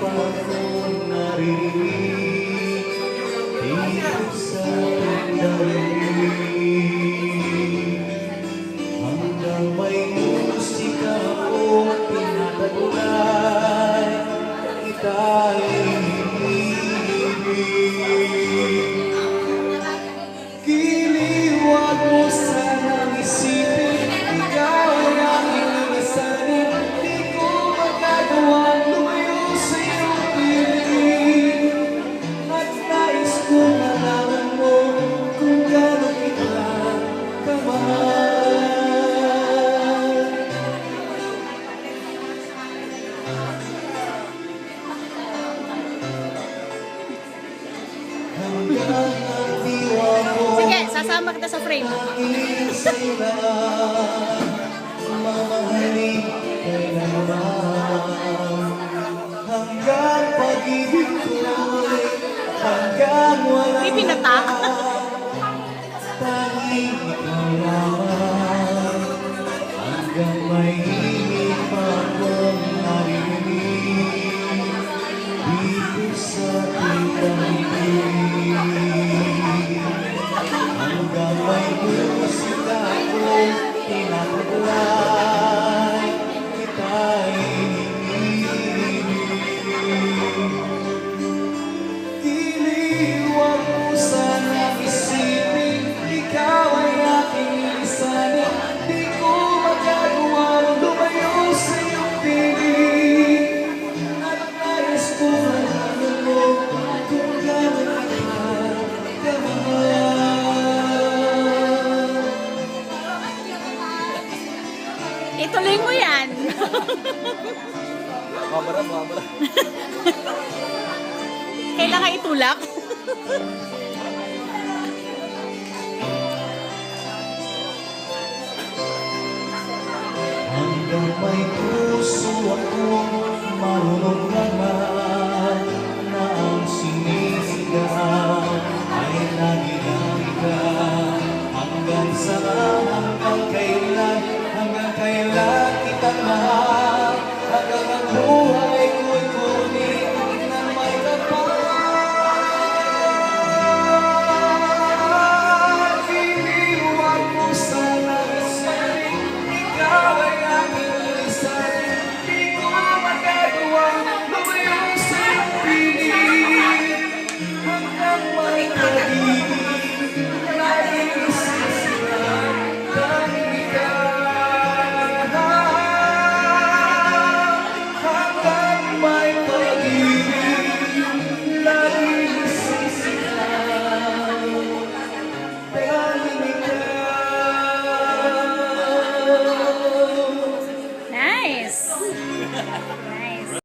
pa ko naririnig dito sa daigdig. Hanggang may musika ako pinatagulay, kita'y inibig. Kiliwag mo sanang isipin, ikaw ay aking inisanin. Di ko magagawang lumayo sa iyong piling. At nais ko malaman mo kung gaano kita kamahal. Hanggang ang diwa mo, Sige, sasama kita sa frame. mamahalin kailanman. Hanggang pag-ibig ko'y hanggang walang Pipinatak. tanging ikaw lamang. Hanggang may himig pa akong naririnig dito sa daigdig. Hanggang may musika akong pinatagulay, kita'y inibig. Kiliwag mo sana isipin, ikaw ay aking lisanin. Di ko magagawang lumayo sa iyong piling. At nais ko malaman mo kung gaano kita kamahal. Ituloy mo yan. Mamara. Kailangan itulak. Hanggang may puso akong marunong naman na ang sinisigaw ay lagi lang ikaw. Hanggang kailan kitang mahal, hanggang ang buhay ko'y kunin na may kapal. Iniwan mo sana isipin, ikaw ay aking lisanin. Di ko magagawang lumayo sa iyong piling. Hanggang may pag-ibig, laging isisigaw, tanging ikaw. Hanggang may pag-ibig, laging isisigaw, tanging ikaw. Nice.